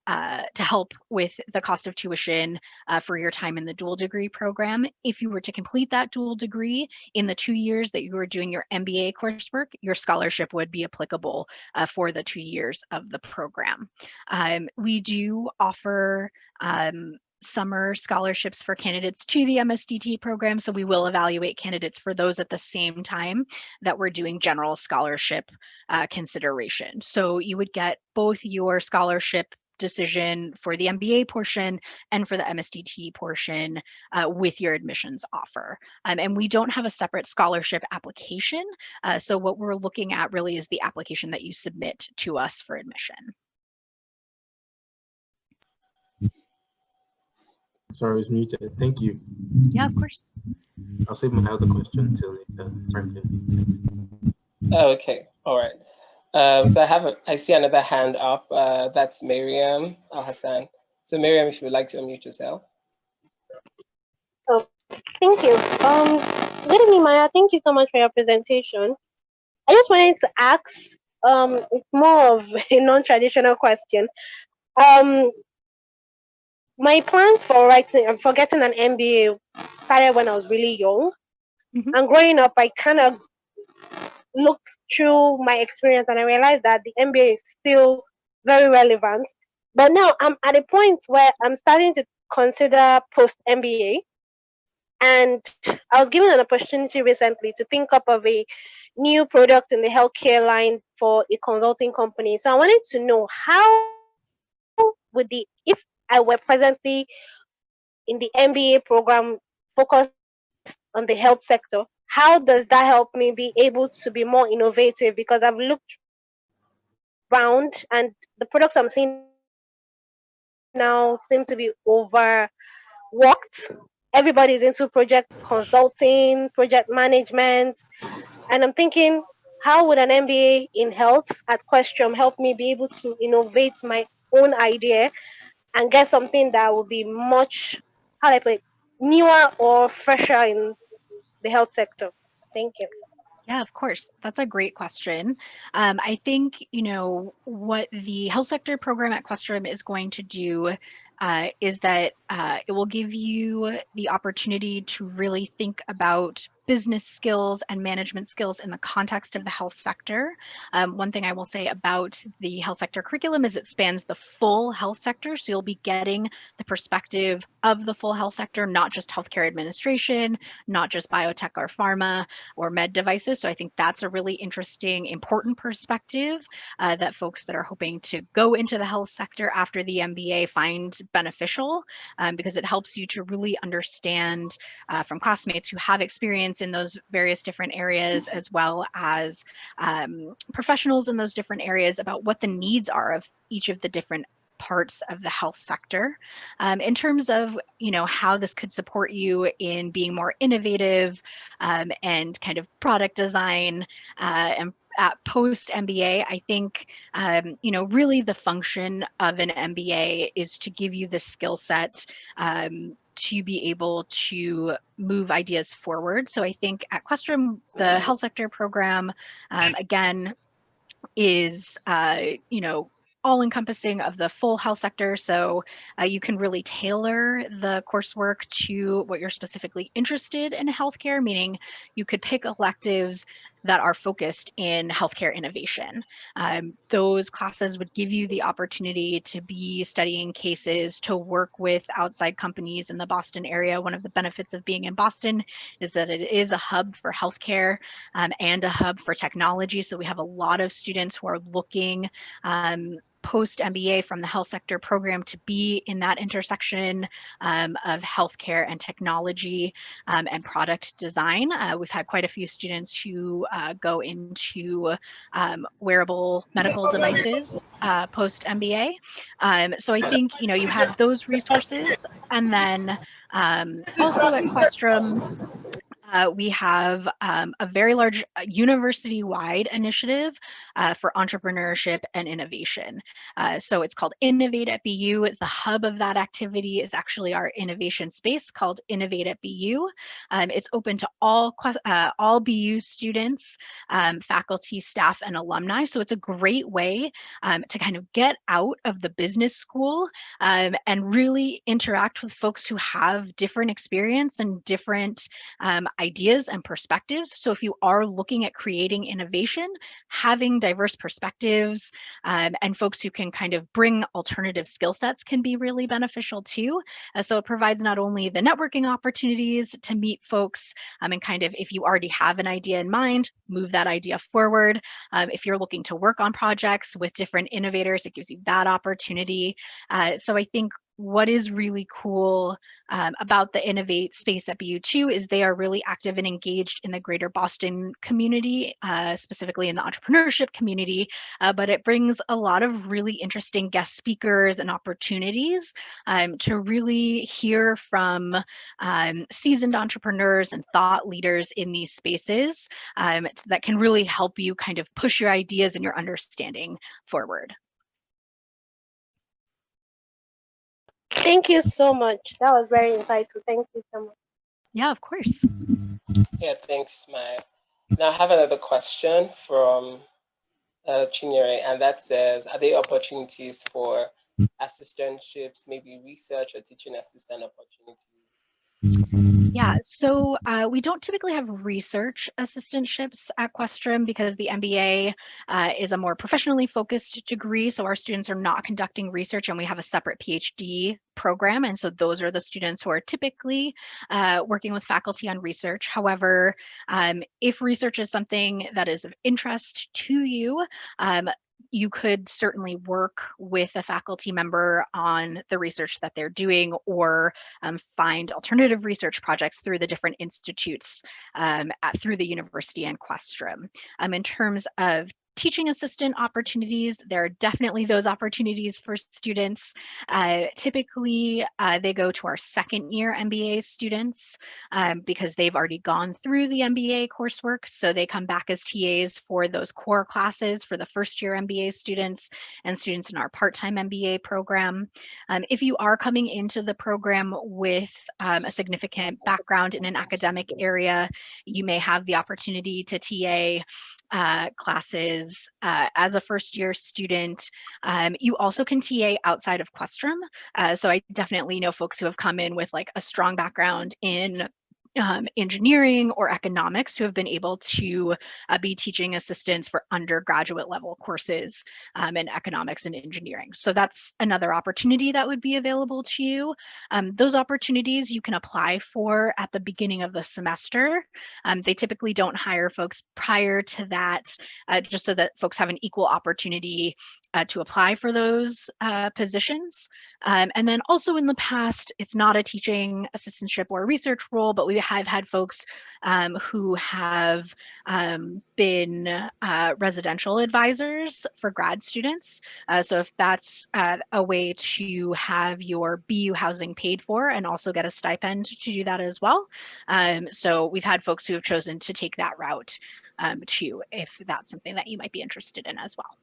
[SPEAKER 1] help with the cost of tuition for your time in the dual degree program. If you were to complete that dual degree in the 2 years that you were doing your MBA coursework, your scholarship would be applicable for the 2 years of the program. We do offer summer scholarships for candidates to the MSDT program, so we will evaluate candidates for those at the same time that we're doing general scholarship consideration. So you would get both your scholarship decision for the MBA portion and for the MSDT portion with your admissions offer. And we don't have a separate scholarship application. So what we're looking at really is the application that you submit to us for admission.
[SPEAKER 6] Sorry, I was muted. Thank you.
[SPEAKER 1] Yeah, of course.
[SPEAKER 6] I'll save my other question until later.
[SPEAKER 2] Okay, all right. So I see another hand up. That's Miriam Al-Hassan. So Miriam, if you would like to unmute yourself.
[SPEAKER 5] Oh, thank you. Good evening, Maya. Thank you so much for your presentation. I just wanted to ask, it's more of a non-traditional question. My plans for getting an MBA started when I was really young. Mm-hmm. And growing up, I kind of looked through my experience and I realized that the MBA is still very relevant. But now I'm at a point where I'm starting to consider post-MBA. And I was given an opportunity recently to think up of a new product in the healthcare line for a consulting company. So I wanted to know how would if I were presently in the MBA program focused on the health sector, how does that help me be able to be more innovative? Because I've looked around and the products I'm seeing now seem to be overworked. Everybody's into project consulting, project management. And I'm thinking, how would an MBA in health at Questrom help me be able to innovate my own idea and get something that will be much, newer or fresher in the health sector? Thank you.
[SPEAKER 1] Yeah, of course. That's a great question. I think, what the health sector program at Questrom is going to do is that it will give you the opportunity to really think about business skills and management skills in the context of the health sector. One thing I will say about the health sector curriculum is it spans the full health sector. So you'll be getting the perspective of the full health sector, not just healthcare administration, not just biotech or pharma or med devices. So I think that's a really interesting, important perspective that folks that are hoping to go into the health sector after the MBA find beneficial, because it helps you to really understand from classmates who have experience in those various different areas, as well as professionals in those different areas, about what the needs are of each of the different parts of the health sector. In terms of how this could support you in being more innovative and kind of product design and at post MBA, I think really the function of an MBA is to give you the skill set to be able to move ideas forward. So I think at Questrom, the health sector program, again, is all encompassing of the full health sector. So you can really tailor the coursework to what you're specifically interested in healthcare, meaning you could pick electives that are focused in healthcare innovation. Those classes would give you the opportunity to be studying cases, to work with outside companies in the Boston area. One of the benefits of being in Boston is that it is a hub for healthcare and a hub for technology. So we have a lot of students who are looking post MBA from the health sector program to be in that intersection of healthcare and technology and product design. We've had quite a few students who go into wearable medical devices post MBA. So I think you have those resources, and then also at Questrom, we have a very large university-wide initiative for entrepreneurship and innovation. So it's called Innovate at BU. The hub of that activity is actually our innovation space called Innovate at BU. It's open to all BU students, faculty, staff, and alumni. So it's a great way to kind of get out of the business school and really interact with folks who have different experience and different ideas and perspectives. So if you are looking at creating innovation, having diverse perspectives and folks who can kind of bring alternative skill sets can be really beneficial too. So it provides not only the networking opportunities to meet folks and kind of, if you already have an idea in mind, move that idea forward. If you're looking to work on projects with different innovators, it gives you that opportunity. So I think what is really cool about the Innovate space at BU2 is they are really active and engaged in the greater Boston community, specifically in the entrepreneurship community, but it brings a lot of really interesting guest speakers and opportunities to really hear from seasoned entrepreneurs and thought leaders in these spaces that can really help you kind of push your ideas and your understanding forward.
[SPEAKER 5] Thank you so much. That was very insightful. Thank you so much.
[SPEAKER 1] Yeah, of course.
[SPEAKER 2] Yeah, thanks, Maya. Now I have another question from Chinyere, and that says, are there opportunities for assistantships, maybe research or teaching assistant opportunities?
[SPEAKER 1] Yeah, so we don't typically have research assistantships at Questrom because the MBA is a more professionally focused degree. So our students are not conducting research, and we have a separate PhD program. And so those are the students who are typically working with faculty on research. However, if research is something that is of interest to you, you could certainly work with a faculty member on the research that they're doing, or find alternative research projects through the different institutes through the university and Questrom. In terms of teaching assistant opportunities, there are definitely those opportunities for students. Typically, they go to our second year MBA students because they've already gone through the MBA coursework. So they come back as TAs for those core classes for the first year MBA students and students in our part-time MBA program. If you are coming into the program with a significant background in an academic area, you may have the opportunity to TA classes as a first year student. You also can TA outside of Questrom. So I definitely know folks who have come in with like a strong background in engineering or economics who have been able to be teaching assistants for undergraduate level courses in economics and engineering. So that's another opportunity that would be available to you. Those opportunities you can apply for at the beginning of the semester. They typically don't hire folks prior to that, just so that folks have an equal opportunity to apply for those positions. And then also in the past, it's not a teaching assistantship or research role, but we have had folks who have been residential advisors for grad students. So if that's a way to have your BU housing paid for and also get a stipend to do that as well. So we've had folks who have chosen to take that route too, if that's something that you might be interested in as well.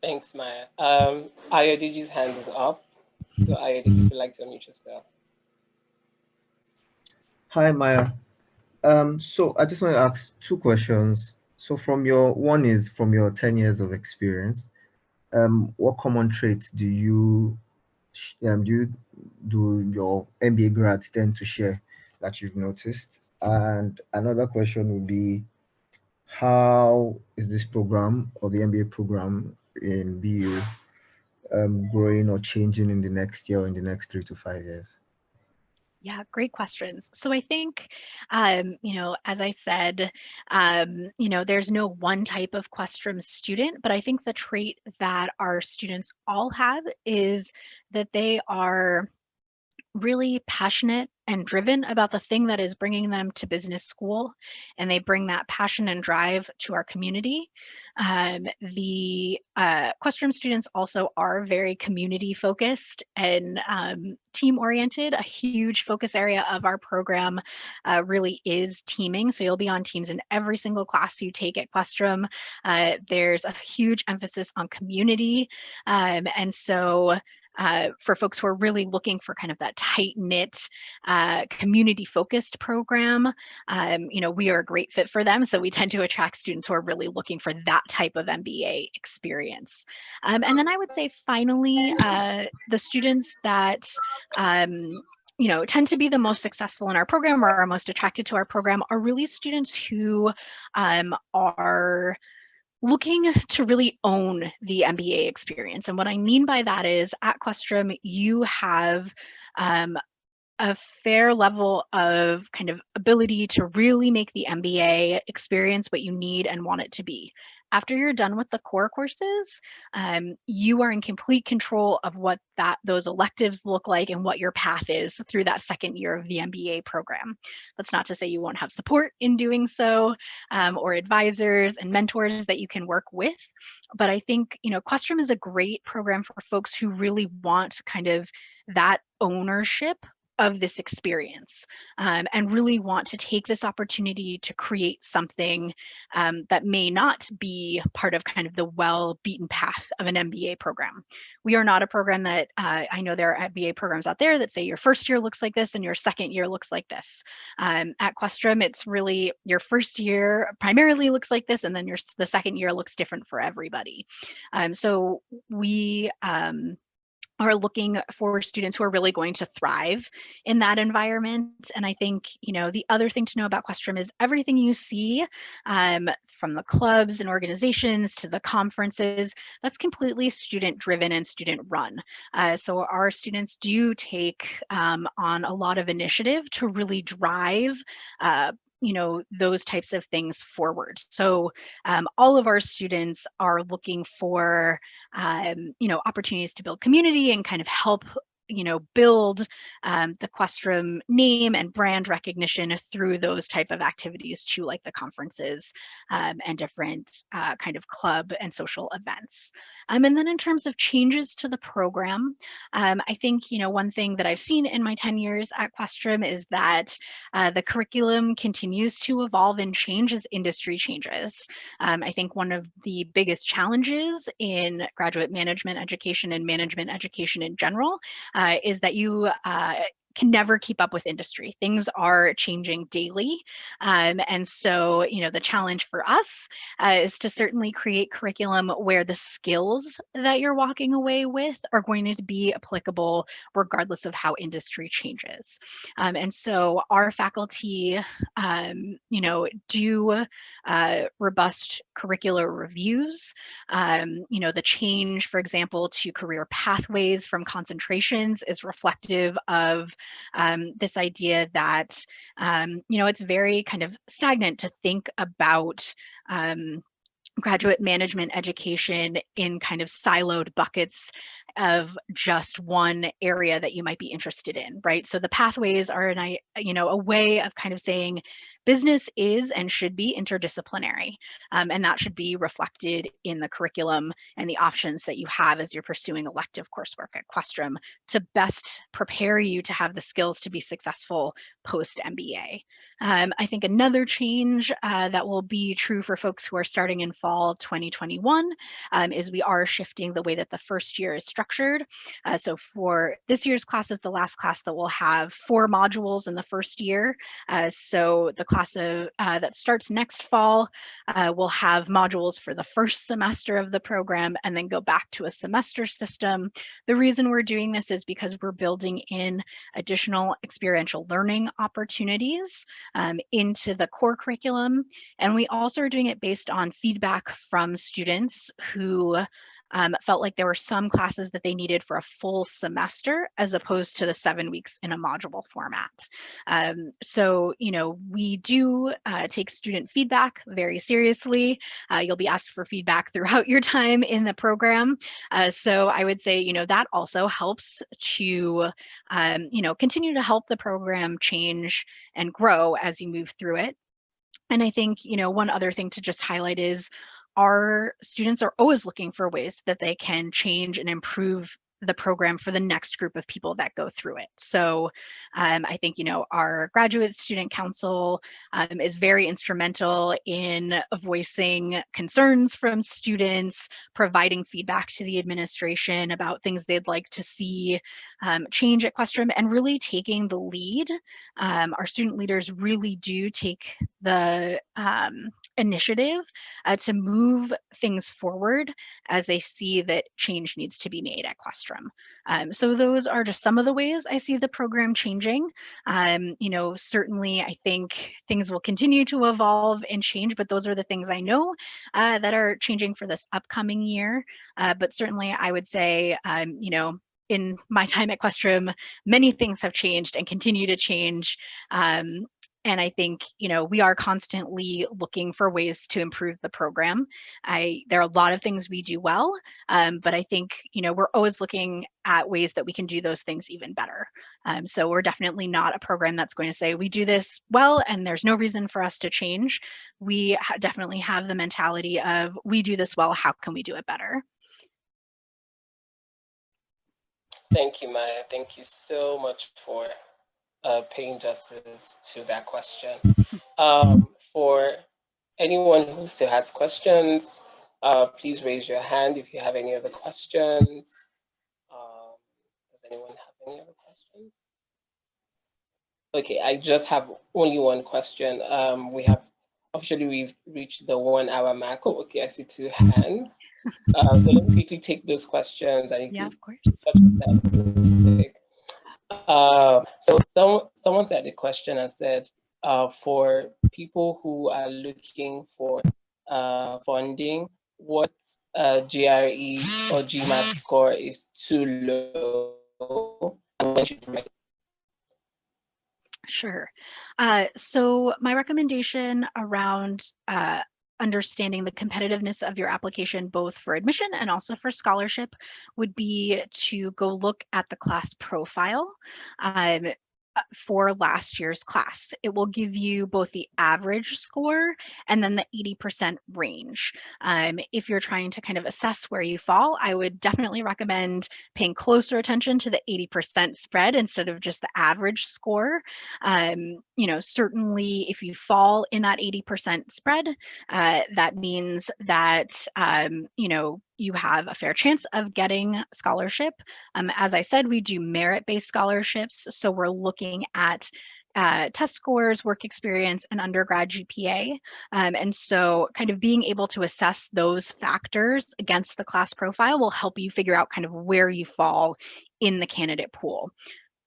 [SPEAKER 2] Thanks, Maya. Ayodiji's hand is up. So Ayodiji, if you'd like to unmute yourself.
[SPEAKER 7] Hi, Maya. So I just want to ask two questions. So from your 10 years of experience, what common traits do your MBA grads tend to share that you've noticed? And another question would be, how is this program or the MBA program in BU growing or changing in the next year or in the next 3 to 5 years?
[SPEAKER 1] Yeah, great questions. So I think, as I said, there's no one type of Questrom student, but I think the trait that our students all have is that they are really passionate and driven about the thing that is bringing them to business school, and they bring that passion and drive to our community. The Questrom students also are very community focused and team oriented. A huge focus area of our program really is teaming. So you'll be on teams in every single class you take at Questrom. There's a huge emphasis on community. And so for folks who are really looking for kind of that tight-knit, community-focused program, we are a great fit for them. So we tend to attract students who are really looking for that type of MBA experience. And then I would say finally, the students that tend to be the most successful in our program or are most attracted to our program are really students who are looking to really own the MBA experience. And what I mean by that is at Questrom, you have a fair level of kind of ability to really make the MBA experience what you need and want it to be. After you're done with the core courses, you are in complete control of what those electives look like and what your path is through that second year of the MBA program. That's not to say you won't have support in doing so, or advisors and mentors that you can work with. But I think, Questrom is a great program for folks who really want kind of that ownership of this experience, and really want to take this opportunity to create something that may not be part of kind of the well-beaten path of an MBA program. We are not a program that, I know there are MBA programs out there that say your first year looks like this and your second year looks like this. At Questrom, it's really your first year primarily looks like this, and then the second year looks different for everybody. So we are looking for students who are really going to thrive in that environment. And I think, the other thing to know about Questrom is everything you see from the clubs and organizations to the conferences, that's completely student driven and student run. So our students do take on a lot of initiative to really drive those types of things forward. So all of our students are looking for, opportunities to build community and kind of help build the Questrom name and brand recognition through those type of activities too, like the conferences and different kind of club and social events. And then in terms of changes to the program, I think, one thing that I've seen in my 10 years at Questrom is that the curriculum continues to evolve and change as industry changes. I think one of the biggest challenges in graduate management education and management education in general is that you can never keep up with industry. Things are changing daily. And so, the challenge for us is to certainly create curriculum where the skills that you're walking away with are going to be applicable regardless of how industry changes. And so our faculty, do robust curricular reviews. The change, for example, to career pathways from concentrations is reflective of this idea that, it's very kind of stagnant to think about graduate management education in kind of siloed buckets of just one area that you might be interested in, right? So the pathways are a way of kind of saying business is and should be interdisciplinary, and that should be reflected in the curriculum and the options that you have as you're pursuing elective coursework at Questrom to best prepare you to have the skills to be successful post-MBA. I think another change that will be true for folks who are starting in fall 2021 is we are shifting the way that the first year is structured. So for this year's class is the last class that will have 4 modules in the first year. So the class that starts next fall will have modules for the first semester of the program and then go back to a semester system. The reason we're doing this is because we're building in additional experiential learning opportunities into the core curriculum. And we also are doing it based on feedback from students who felt like there were some classes that they needed for a full semester as opposed to the 7 weeks in a module format. So, we do take student feedback very seriously. You'll be asked for feedback throughout your time in the program. So I would say, that also helps to, continue to help the program change and grow as you move through it. And I think, one other thing to just highlight is our students are always looking for ways that they can change and improve the program for the next group of people that go through it. So I think, our graduate student council is very instrumental in voicing concerns from students, providing feedback to the administration about things they'd like to see change at Questrom, and really taking the lead. Our student leaders really do take the initiative to move things forward as they see that change needs to be made at Questrom. So those are just some of the ways I see the program changing. Certainly I think things will continue to evolve and change, but those are the things I know that are changing for this upcoming year. But certainly I would say, in my time at Questrom, many things have changed and continue to change. And I think, we are constantly looking for ways to improve the program. There are a lot of things we do well, but I think, we're always looking at ways that we can do those things even better. So we're definitely not a program that's going to say we do this well and there's no reason for us to change. We definitely have the mentality of we do this well, how can we do it better?
[SPEAKER 2] Thank you, Maya. Thank you so much for paying justice to that question. For anyone who still has questions, please raise your hand if you have any other questions. Does anyone have any other questions? Okay, I just have only one question. We've reached the 1 hour mark. Oh, okay, I see 2 hands. So let me quickly take those questions.
[SPEAKER 1] Yeah, of course.
[SPEAKER 2] So someone said the question and said, for people who are looking for funding, what GRE or GMAT score is too low? And when should you write?
[SPEAKER 1] Sure. So my recommendation around understanding the competitiveness of your application, both for admission and also for scholarship, would be to go look at the class profile for last year's class. It will give you both the average score and then the 80% range. If you're trying to kind of assess where you fall, I would definitely recommend paying closer attention to the 80% spread instead of just the average score. You know, certainly if you fall in that 80% spread, that means that, you know, you have a fair chance of getting scholarship. As I said, we do merit-based scholarships, so we're looking at test scores, work experience, and undergrad GPA. And so kind of being able to assess those factors against the class profile will help you figure out kind of where you fall in the candidate pool.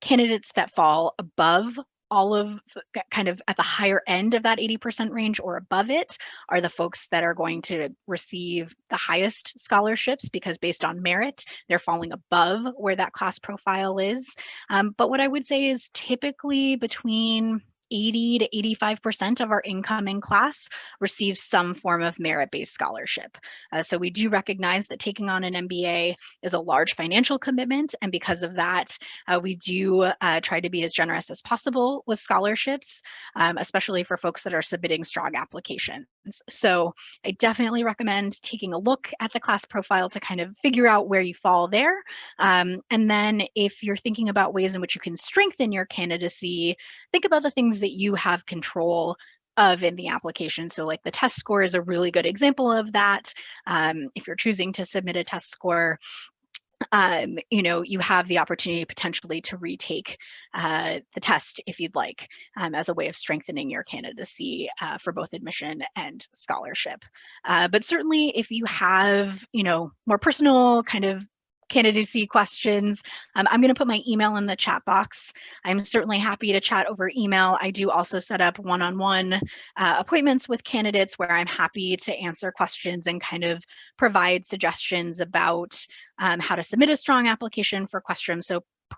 [SPEAKER 1] Candidates that fall above all of kind of at the higher end of that 80% range or above it are the folks that are going to receive the highest scholarships, because based on merit, they're falling above where that class profile is. But what I would say is typically between 80 to 85% of our incoming class receives some form of merit-based scholarship. So we do recognize that taking on an MBA is a large financial commitment, and because of that, we do try to be as generous as possible with scholarships, especially for folks that are submitting strong applications. So I definitely recommend taking a look at the class profile to kind of figure out where you fall there. And then if you're thinking about ways in which you can strengthen your candidacy, think about the things that you have control of in the application. So like the test score is a really good example of that. If you're choosing to submit a test score, you know, you have the opportunity potentially to retake the test if you'd like, as a way of strengthening your candidacy for both admission and scholarship. But certainly if you have, you know, more personal kind of candidacy questions, I'm going to put my email in the chat box. I'm certainly happy to chat over email. I do also set up one-on-one appointments with candidates where I'm happy to answer questions and kind of provide suggestions about how to submit a strong application for Questrom. So